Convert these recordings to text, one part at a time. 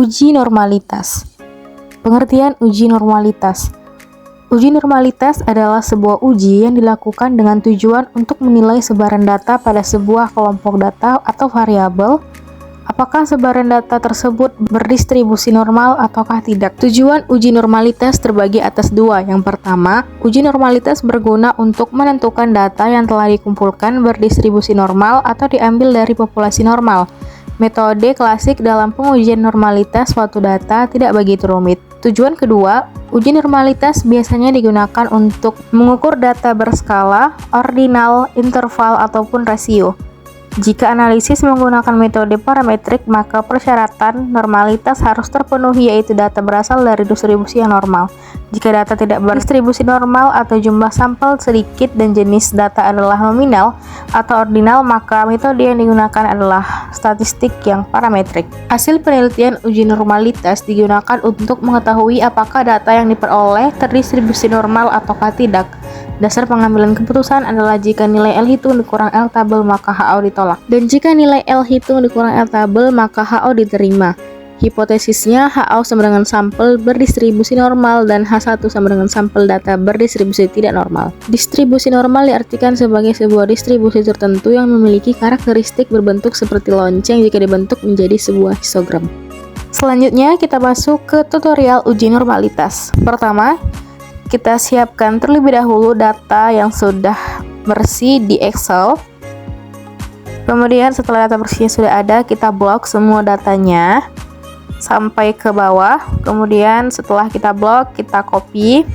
Uji normalitas. Pengertian uji normalitas. Uji normalitas adalah sebuah uji yang dilakukan dengan tujuan untuk menilai sebaran data pada sebuah kelompok data atau variabel. Apakah sebaran data tersebut berdistribusi normal ataukah tidak? Tujuan uji normalitas terbagi atas dua. Yang pertama, uji normalitas berguna untuk menentukan data yang telah dikumpulkan berdistribusi normal atau diambil dari populasi normal. Metode klasik dalam pengujian normalitas suatu data tidak begitu rumit. Tujuan kedua, uji normalitas biasanya digunakan untuk mengukur data berskala, ordinal, interval, ataupun rasio. Jika analisis menggunakan metode parametrik, maka persyaratan normalitas harus terpenuhi, yaitu data berasal dari distribusi yang normal. Jika data tidak berdistribusi normal atau jumlah sampel sedikit dan jenis data adalah nominal atau ordinal, maka metode yang digunakan adalah statistik yang parametrik. Hasil penelitian uji normalitas digunakan untuk mengetahui apakah data yang diperoleh terdistribusi normal ataukah tidak. Dasar pengambilan keputusan adalah jika nilai L hitung dikurang L tabel maka HO ditolak. Dan jika nilai L hitung dikurang L tabel maka HO diterima. Hipotesisnya HO sama dengan sampel berdistribusi normal dan H1 sama dengan sampel data berdistribusi tidak normal. Distribusi normal diartikan sebagai sebuah distribusi tertentu yang memiliki karakteristik berbentuk seperti lonceng jika dibentuk menjadi sebuah histogram. Selanjutnya kita masuk ke tutorial uji normalitas. Pertama, kita siapkan terlebih dahulu data yang sudah bersih di Excel. Kemudian setelah data bersihnya sudah ada, kita blok semua datanya sampai ke bawah. Kemudian setelah kita blok, kita copy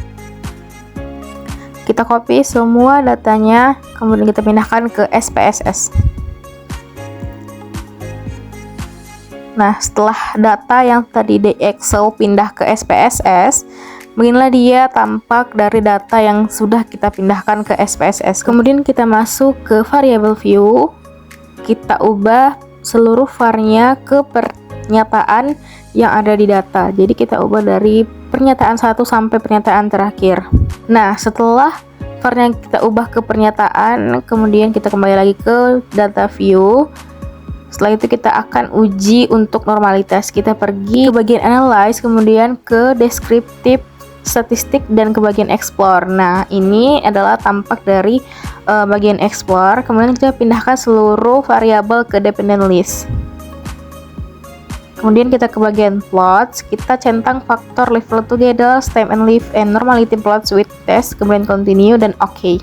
semua datanya, kemudian kita pindahkan ke SPSS. Nah, setelah data yang tadi di Excel pindah ke SPSS, beginilah dia tampak dari data yang sudah kita pindahkan ke SPSS. Kemudian kita masuk ke variable view, kita ubah seluruh var-nya ke pernyataan yang ada di data. Jadi kita ubah dari pernyataan 1 sampai pernyataan terakhir. Nah, setelah var-nya kita ubah ke pernyataan, kemudian kita kembali lagi ke data view. Setelah itu kita akan uji untuk normalitas. Kita pergi ke bagian analyze, kemudian ke descriptive statistik dan ke bagian explore. Nah, ini adalah tampak dari bagian explore. Kemudian kita pindahkan seluruh variabel ke dependent list. Kemudian kita ke bagian plots, kita centang faktor level together, stem and leaf, and normality plots with test, kemudian continue dan OK.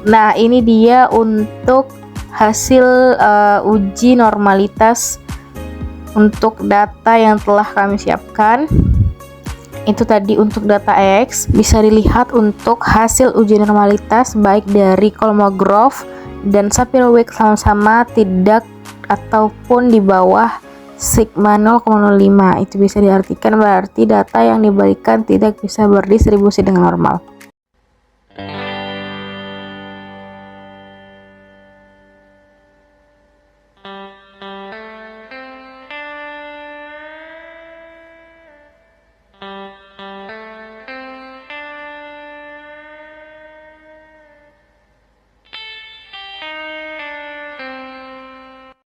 Nah, ini dia untuk hasil uji normalitas untuk data yang telah kami siapkan. Itu tadi untuk data X. Bisa dilihat untuk hasil uji normalitas baik dari Kolmogorov dan Sapir-Wheel sama-sama tidak ataupun di bawah sigma 0,05. Itu bisa diartikan berarti data yang diberikan tidak bisa berdistribusi dengan normal.